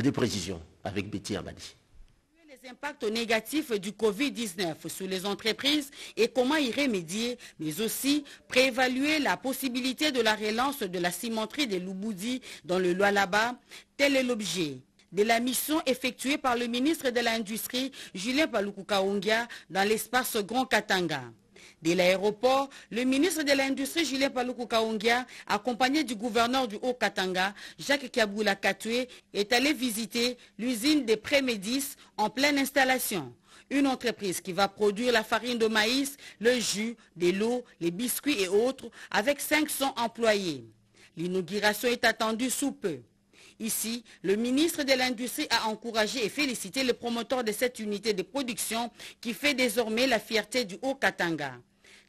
Des précisions avec Betty Amadi. Les impacts négatifs du Covid-19 sur les entreprises et comment y remédier, mais aussi préévaluer la possibilité de la relance de la cimenterie de Lubudi dans le Lualaba. Tel est l'objet de la mission effectuée par le ministre de l'Industrie, Julien Paluku Kahongya, dans l'espace Grand Katanga. De l'aéroport, le ministre de l'Industrie, Julien Paluku Kahongya, accompagné du gouverneur du Haut-Katanga, Jacques Kaboula Katoué, est allé visiter l'usine des Prémédis en pleine installation. Une entreprise qui va produire la farine de maïs, le jus, de l'eau, les biscuits et autres, avec 500 employés. L'inauguration est attendue sous peu. Ici, le ministre de l'Industrie a encouragé et félicité le promoteur de cette unité de production qui fait désormais la fierté du Haut-Katanga.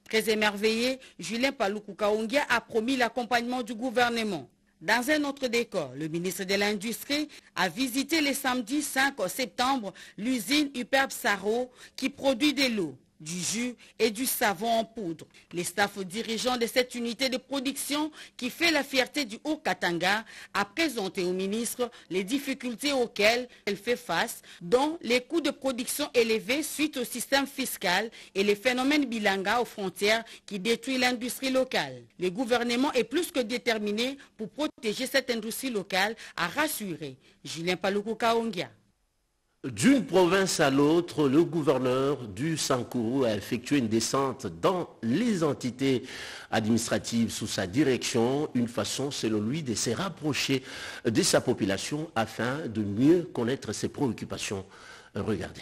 Très émerveillé, Julien Paluku Kahongya a promis l'accompagnement du gouvernement. Dans un autre décor, le ministre de l'Industrie a visité le samedi 5 septembre l'usine Uperb Saro qui produit de l'eau, du jus et du savon en poudre. Les staffs dirigeants de cette unité de production qui fait la fierté du Haut-Katanga a présenté au ministre les difficultés auxquelles elle fait face, dont les coûts de production élevés suite au système fiscal et les phénomènes bilanga aux frontières qui détruisent l'industrie locale. Le gouvernement est plus que déterminé pour protéger cette industrie locale, a rassuré Julien Paluku Kahongya. D'une province à l'autre, le gouverneur du Sankuru a effectué une descente dans les entités administratives sous sa direction, une façon, selon lui, de se rapprocher de sa population afin de mieux connaître ses préoccupations. Regardez.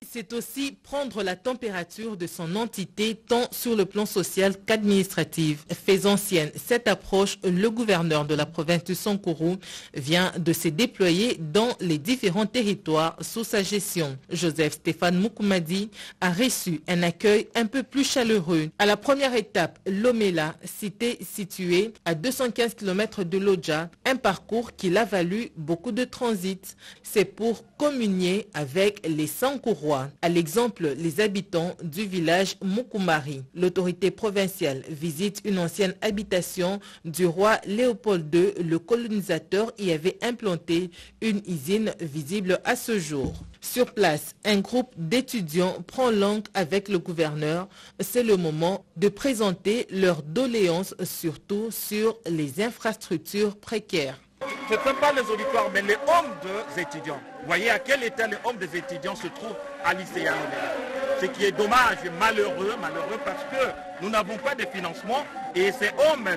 C'est aussi prendre la température de son entité tant sur le plan social qu'administratif. Faisant sienne cette approche, le gouverneur de la province du Sankuru vient de se déployer dans les différents territoires sous sa gestion. Joseph Stéphane Mukumadi a reçu un accueil un peu plus chaleureux. À la première étape, Lomela, cité située à 215 km de Lodja, un parcours qui l'a valu beaucoup de transit. C'est pour communier avec les Sankourois. À l'exemple, les habitants du village Mukumari. L'autorité provinciale visite une ancienne habitation du roi Léopold II. Le colonisateur y avait implanté une usine visible à ce jour. Sur place, un groupe d'étudiants prend langue avec le gouverneur. C'est le moment de présenter leurs doléances, surtout sur les infrastructures précaires. Ce ne sont pas les auditoires, mais les hommes des étudiants. Vous voyez à quel état les hommes des étudiants se trouvent à l'ICA. Ce qui est dommage et malheureux parce que nous n'avons pas de financement et ces hommes,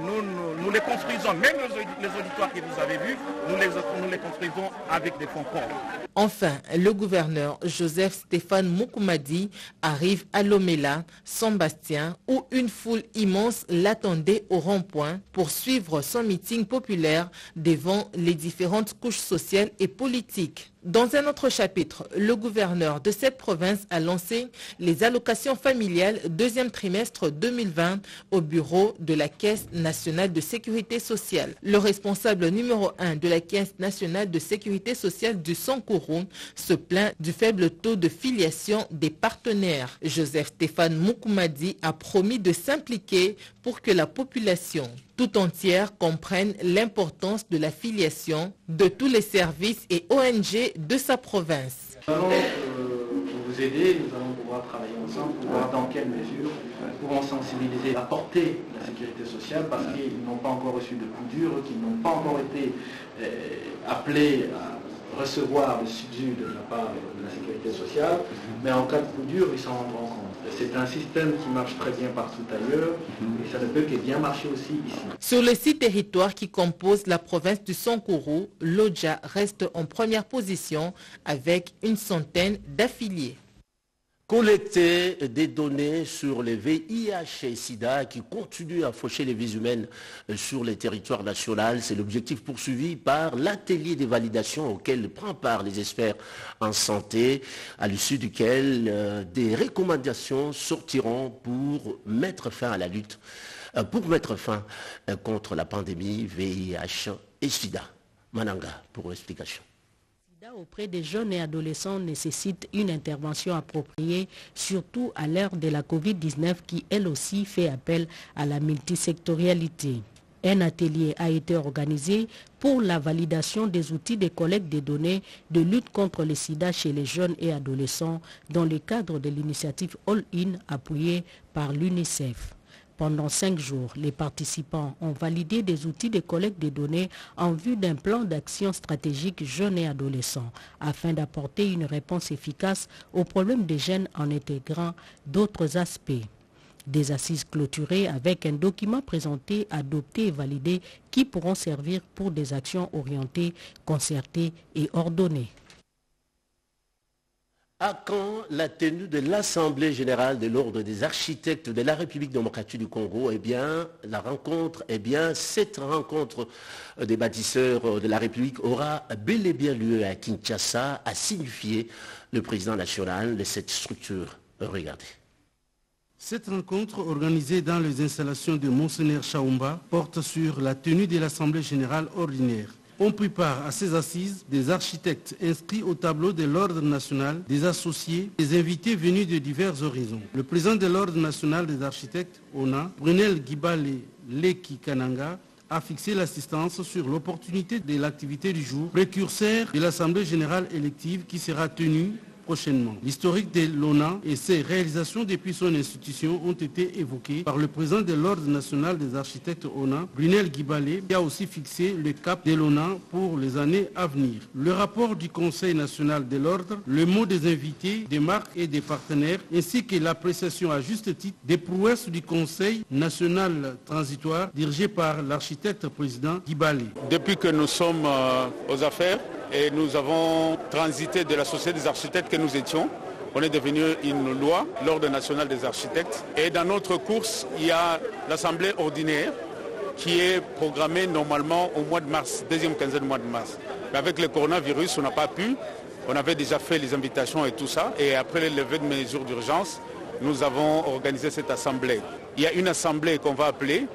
nous les construisons. Même les auditoires que vous avez vus, nous les construisons avec des fonds propres. Enfin, le gouverneur Joseph Stéphane Mukumadi arrive à Lomela, Saint-Bastien, où une foule immense l'attendait au rond-point pour suivre son meeting populaire devant les différentes couches sociales et politiques. Dans un autre chapitre, le gouverneur de cette province a lancé les allocations familiales deuxième trimestre 2020 au bureau de la Caisse nationale de sécurité sociale. Le responsable numéro 1 de la Caisse nationale de sécurité sociale du Sankuru se plaint du faible taux de filiation des partenaires. Joseph Stéphane Mukumadi a promis de s'impliquer pour que la population tout entière comprenne l'importance de la filiation de tous les services et ONG de sa province. Nous allons vous aider, nous allons pouvoir travailler ensemble pour voir dans quelle mesure nous pouvons sensibiliser la portée de la sécurité sociale parce qu'ils n'ont pas encore reçu de coup dur, qu'ils n'ont pas encore été appelés à recevoir le subside de la part de la sécurité sociale, mais en cas de coup dur, ils s'en rendront compte. C'est un système qui marche très bien partout ailleurs et ça ne peut que bien marcher aussi ici. Sur les 6 territoires qui composent la province du Sankuru, Lodja reste en première position avec une centaine d'affiliés. Collecter des données sur les VIH et SIDA qui continuent à faucher les vies humaines sur les territoires nationaux. C'est l'objectif poursuivi par l'atelier des validations auquel prend part les experts en santé, à l'issue duquel des recommandations sortiront pour mettre fin à la lutte, contre la pandémie VIH et SIDA. Mananga pour l'explication. Auprès des jeunes et adolescents nécessite une intervention appropriée, surtout à l'ère de la Covid-19 qui, elle aussi, fait appel à la multisectorialité. Un atelier a été organisé pour la validation des outils de collecte des données de lutte contre le sida chez les jeunes et adolescents dans le cadre de l'initiative All-In appuyée par l'UNICEF. Pendant 5 jours, les participants ont validé des outils de collecte de données en vue d'un plan d'action stratégique jeunes et adolescents afin d'apporter une réponse efficace aux problèmes des jeunes en intégrant d'autres aspects. Des assises clôturées avec un document présenté, adopté et validé qui pourront servir pour des actions orientées, concertées et ordonnées. À quand la tenue de l'Assemblée générale de l'Ordre des architectes de la République démocratique du Congo? Cette rencontre des bâtisseurs de la République aura bel et bien lieu à Kinshasa, a signifié le président national de cette structure. Regardez. Cette rencontre organisée dans les installations de Monseigneur Chaoumba porte sur la tenue de l'Assemblée générale ordinaire. On prit part à ces assises des architectes inscrits au tableau de l'Ordre national, des associés, des invités venus de divers horizons. Le président de l'Ordre national des architectes, ONA, Brunel Gibale Leki Kananga, a fixé l'assistance sur l'opportunité de l'activité du jour, précurseur de l'Assemblée générale élective qui sera tenue prochainement. L'historique de l'ONA et ses réalisations depuis son institution ont été évoquées par le président de l'Ordre national des architectes ONA, Brunel Gibale, qui a aussi fixé le cap de l'ONA pour les années à venir. Le rapport du Conseil national de l'Ordre, le mot des invités, des marques et des partenaires, ainsi que l'appréciation à juste titre des prouesses du Conseil national transitoire dirigé par l'architecte président Gibale. Depuis que nous sommes aux affaires, et nous avons transité de la société des architectes que nous étions. On est devenu une loi, l'Ordre national des architectes. Et dans notre course, il y a l'Assemblée ordinaire qui est programmée normalement au mois de mars, deuxième quinzaine du mois de mars. Mais avec le coronavirus, on n'a pas pu. On avait déjà fait les invitations et tout ça. Et après le lever de mesures d'urgence, nous avons organisé cette assemblée. Il y a une assemblée qu'on va appeler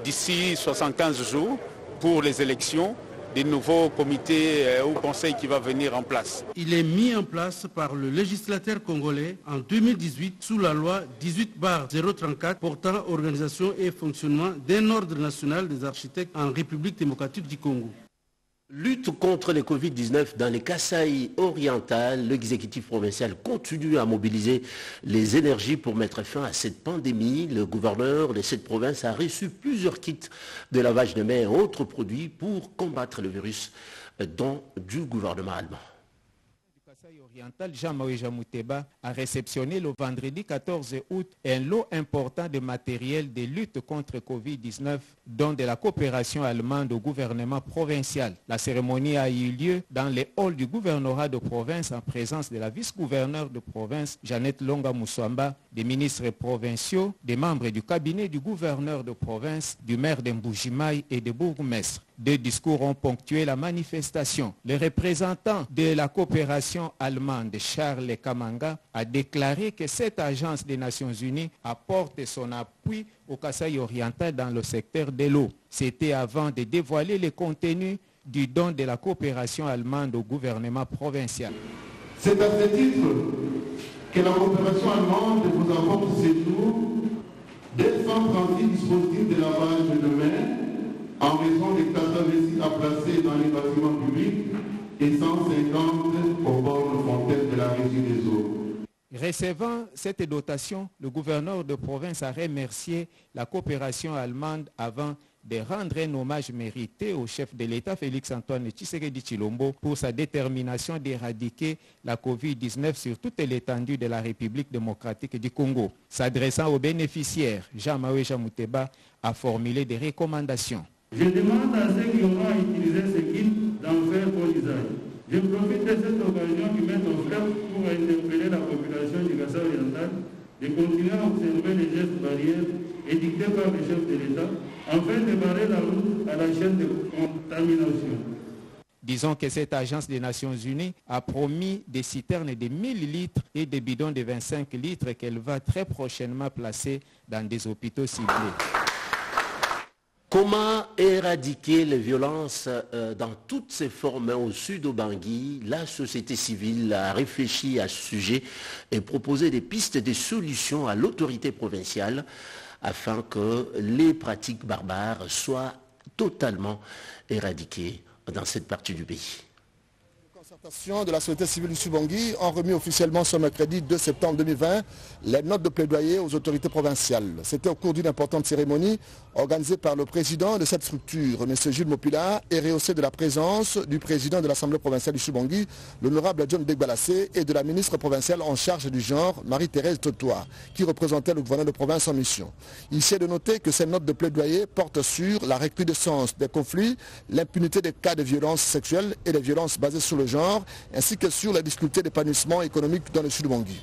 d'ici 75 jours pour les élections des nouveaux comités ou conseils qui va venir en place. Il est mis en place par le législateur congolais en 2018 sous la loi 18/034 portant organisation et fonctionnement d'un ordre national des architectes en République démocratique du Congo. Lutte contre le Covid-19 dans les Kasaï orientales, l'exécutif provincial continue à mobiliser les énergies pour mettre fin à cette pandémie. Le gouverneur de cette province a reçu plusieurs kits de lavage de mains et autres produits pour combattre le virus, dont du gouvernement allemand. Jean-Marie Jamouteba a réceptionné le vendredi 14 août un lot important de matériel de lutte contre Covid-19 dont de la coopération allemande au gouvernement provincial. La cérémonie a eu lieu dans les halls du gouvernorat de province en présence de la vice-gouverneure de province Jeannette Longa Moussamba, des ministres provinciaux, des membres du cabinet du gouverneur de province, du maire d'Mboujimaï et des bourgmestres. 2 discours ont ponctué la manifestation. Le représentant de la coopération allemande, Charles Kamanga, a déclaré que cette agence des Nations Unies apporte son appui au Kasaï oriental dans le secteur de l'eau. C'était avant de dévoiler le contenu du don de la coopération allemande au gouvernement provincial. C'est à ce titre que la coopération allemande vous apporte ce jour 236 dispositifs de lavage de mains en raison des catastrophes à placer dans les bâtiments publics et 150 au bord de fontaines de la régie des eaux. Recevant cette dotation, le gouverneur de province a remercié la coopération allemande avant de rendre un hommage mérité au chef de l'État Félix-Antoine Tshisekedi Tshilombo pour sa détermination d'éradiquer la Covid-19 sur toute l'étendue de la République démocratique du Congo. S'adressant aux bénéficiaires, Jean-Marie Jamouteba a formulé des recommandations. Je demande à ceux qui auront utilisé ce kit d'en faire bon usage. Je profite de cette occasion qui m'est offerte pour interpeller la population du Kasaï oriental de continuer à observer les gestes barrières édictés par le chef de l'État afin de barrer la route à la chaîne de contamination. Disons que cette agence des Nations Unies a promis des citernes de 1000 litres et des bidons de 25 litres qu'elle va très prochainement placer dans des hôpitaux ciblés. Comment éradiquer les violences dans toutes ses formes au sud au Bangui? La société civile a réfléchi à ce sujet et proposé des pistes de solutions à l'autorité provinciale afin que les pratiques barbares soient totalement éradiqués dans cette partie du pays. De la société civile du Chibangui ont remis officiellement ce mercredi 2 septembre 2020 les notes de plaidoyer aux autorités provinciales. C'était au cours d'une importante cérémonie organisée par le président de cette structure, M. Gilles Mopila, et rehaussé de la présence du président de l'Assemblée provinciale du Chibangui, l'honorable John Degbalassé, et de la ministre provinciale en charge du genre, Marie-Thérèse Totoa, qui représentait le gouverneur de province en mission. Il s'est de noter que ces notes de plaidoyer portent sur la recrudescence des conflits, l'impunité des cas de violences sexuelles et des violences basées sur le genre, ainsi que sur la difficulté d'épanouissement économique dans le Sud-Bangui.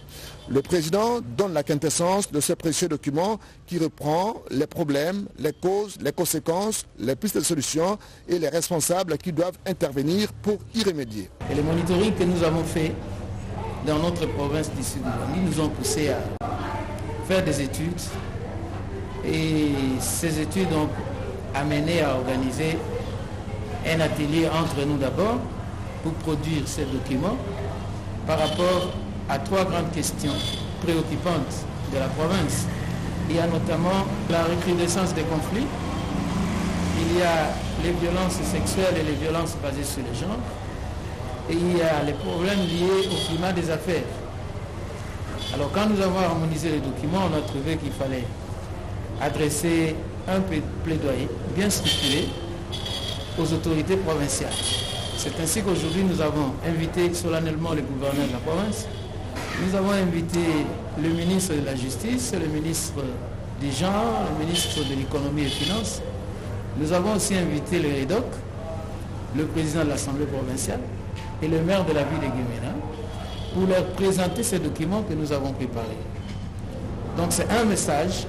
Le président donne la quintessence de ce précieux document qui reprend les problèmes, les causes, les conséquences, les pistes de solutions et les responsables qui doivent intervenir pour y remédier. Et les monitorings que nous avons fait dans notre province du Sud-Bangui nous ont poussé à faire des études, et ces études ont amené à organiser un atelier entre nous d'abord pour produire ces documents par rapport à 3 grandes questions préoccupantes de la province. Il y a notamment la recrudescence des conflits, il y a les violences sexuelles et les violences basées sur le genre, et il y a les problèmes liés au climat des affaires. Alors quand nous avons harmonisé les documents, on a trouvé qu'il fallait adresser un plaidoyer bien structuré aux autorités provinciales. C'est ainsi qu'aujourd'hui nous avons invité solennellement le gouverneur de la province, nous avons invité le ministre de la Justice, le ministre du Genre, le ministre de l'Économie et des Finances. Nous avons aussi invité le REDOC, le président de l'Assemblée provinciale et le maire de la ville de Guémena pour leur présenter ces documents que nous avons préparés. Donc c'est un message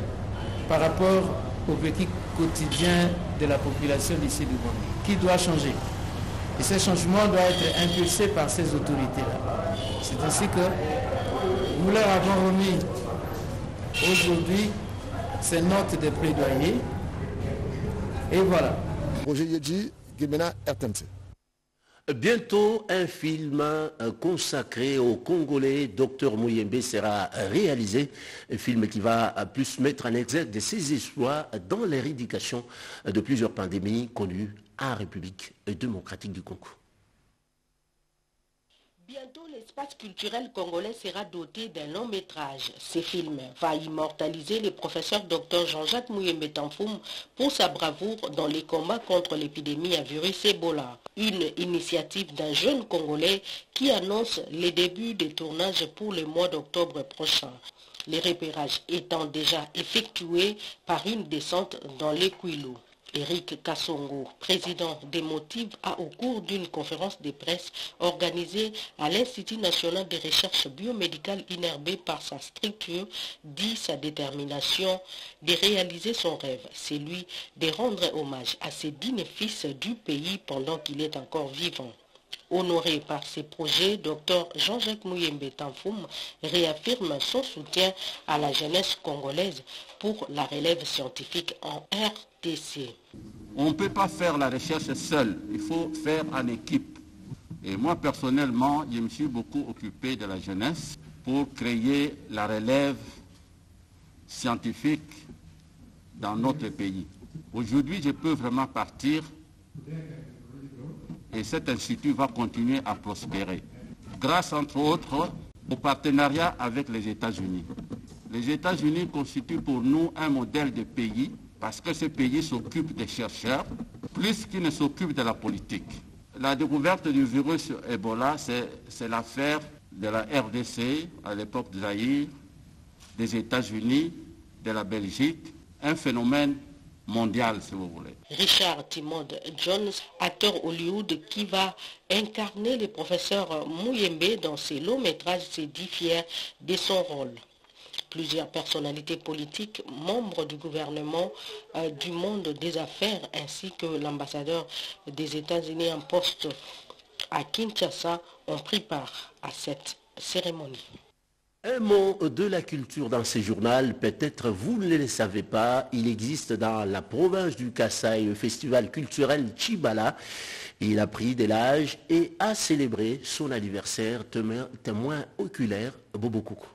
par rapport au vécu quotidien de la population d'ici du Bangui qui doit changer. Et ce changement doit être impulsé par ces autorités-là. C'est ainsi que nous leur avons remis aujourd'hui ces notes de plaidoyer. Et voilà. Roger Yedji, Guémena, RTNC. Bientôt, un film consacré au Congolais Dr Muyembe sera réalisé. Un film qui va plus mettre en exergue de ses exploits dans l'éradication de plusieurs pandémies connues en République démocratique du Congo. Bientôt, l'espace culturel congolais sera doté d'un long métrage. Ce film va immortaliser le professeur Dr Jean-Jacques Muyembe Tamfoum pour sa bravoure dans les combats contre l'épidémie à virus Ebola. Une initiative d'un jeune Congolais qui annonce les débuts des tournages pour le mois d'octobre prochain. Les repérages étant déjà effectués par une descente dans les Kouilou. Eric Kassongo, président des Motives, a au cours d'une conférence de presse organisée à l'Institut national de recherche biomédicale innervé par sa structure, dit sa détermination de réaliser son rêve, celui de rendre hommage à ces dignes fils du pays pendant qu'il est encore vivant. Honoré par ces projets, Dr Jean-Jacques Muyembe Tamfoum réaffirme son soutien à la jeunesse congolaise pour la relève scientifique en RTC. On ne peut pas faire la recherche seul, il faut faire en équipe. Et moi personnellement, je me suis beaucoup occupé de la jeunesse pour créer la relève scientifique dans notre pays. Aujourd'hui, je peux vraiment partir et cet institut va continuer à prospérer. Grâce, entre autres, au partenariat avec les États-Unis. Les États-Unis constituent pour nous un modèle de pays parce que ce pays s'occupe des chercheurs plus qu'il ne s'occupe de la politique. La découverte du virus Ebola, c'est l'affaire de la RDC, à l'époque de Zaïre, des États-Unis, de la Belgique, un phénomène mondial, si vous voulez. Richard Timode Jones, acteur Hollywood qui va incarner le professeur Muyembe dans ses longs métrages, s'est dit fier de son rôle. Plusieurs personnalités politiques, membres du gouvernement, du monde des affaires, ainsi que l'ambassadeur des États-Unis en poste à Kinshasa ont pris part à cette cérémonie. Un mot de la culture dans ce journal, peut-être vous ne le savez pas, il existe dans la province du Kasaï le festival culturel Chibala. Il a pris de l'âge et a célébré son anniversaire, témoin oculaire Bobo Coucou.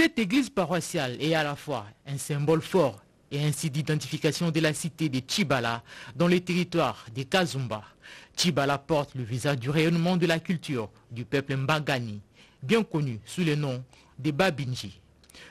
Cette église paroissiale est à la fois un symbole fort et un site d'identification de la cité de Tchibala dans les territoires des Kazumba. Tchibala porte le visage du rayonnement de la culture du peuple Mbangani, bien connu sous le nom des Babinji.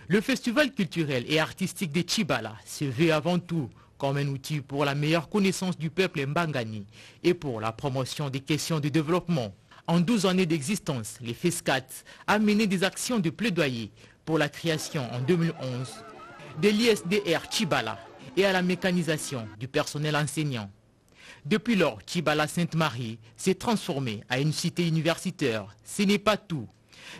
Le festival culturel et artistique de Tchibala se veut avant tout comme un outil pour la meilleure connaissance du peuple Mbangani et pour la promotion des questions de développement. En 12 années d'existence, les FESCAT a mené des actions de plaidoyer pour la création en 2011 de l'ISDR Tchibala et à la mécanisation du personnel enseignant. Depuis lors, Tchibala Sainte-Marie s'est transformé en une cité universitaire. Ce n'est pas tout.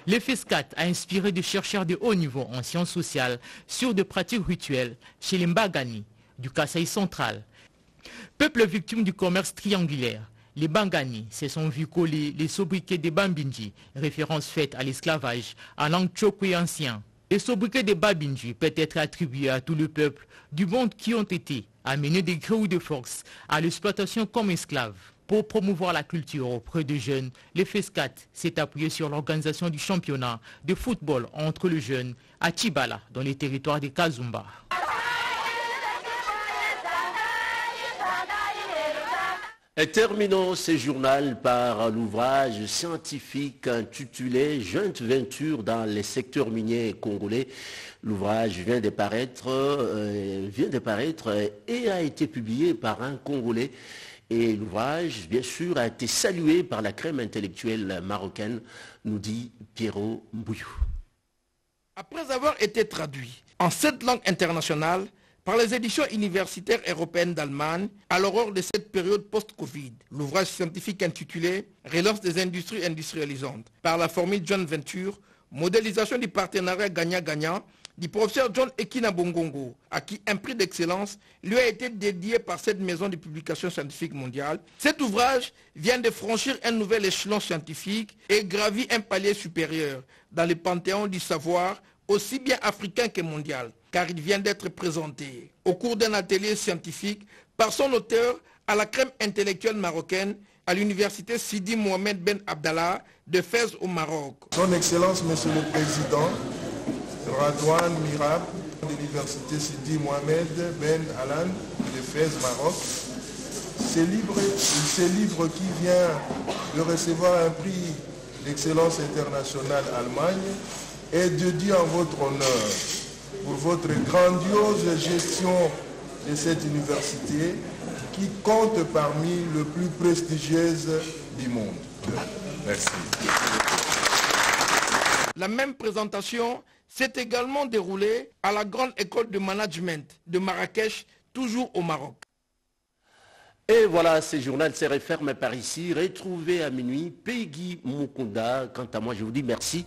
Le FESCAT a inspiré des chercheurs de haut niveau en sciences sociales sur des pratiques rituelles chez les Mbangani du Kasaï central. Peuple victime du commerce triangulaire, les Mbangani se sont vus coller les sobriquets des Bambinji, référence faite à l'esclavage en langue tchokwe ancien. Les sobriquets des Babinji peuvent être attribués à tout le peuple du monde qui ont été amenés de gré ou de force à l'exploitation comme esclaves. Pour promouvoir la culture auprès des jeunes, le FESCAT s'est appuyé sur l'organisation du championnat de football entre les jeunes à Tchibala, dans les territoires des Kazumba. Et terminons ce journal par l'ouvrage scientifique intitulé « Joint venture dans les secteurs miniers congolais ». L'ouvrage vient de paraître et a été publié par un Congolais. Et l'ouvrage, bien sûr, a été salué par la crème intellectuelle marocaine, nous dit Pierrot Mbouyou. Après avoir été traduit en 7 langues internationales, par les éditions universitaires européennes d'Allemagne, à l'aurore de cette période post-Covid, l'ouvrage scientifique intitulé « Relance des industries industrialisantes » par la formule Joint Venture, modélisation du partenariat gagnant-gagnant du professeur John Ekina Bongongo, à qui un prix d'excellence lui a été dédié par cette maison de publication scientifique mondiale. Cet ouvrage vient de franchir un nouvel échelon scientifique et gravit un palier supérieur dans le panthéon du savoir, aussi bien africain que mondial, car il vient d'être présenté au cours d'un atelier scientifique par son auteur à la crème intellectuelle marocaine à l'université Sidi Mohamed Ben Abdallah de Fès au Maroc. Son Excellence, Monsieur le Président, Radouane Mirab de l'université Sidi Mohamed Ben Alan de Fès, Maroc. Ce livre qui vient de recevoir un prix d'excellence internationale Allemagne est dédié en votre honneur pour votre grandiose gestion de cette université qui compte parmi les plus prestigieuses du monde. Merci. La même présentation s'est également déroulée à la Grande École de Management de Marrakech, toujours au Maroc. Et voilà, ce journal se referme par ici. Retrouvez à minuit Peggy Mukunda. Quant à moi, je vous dis merci.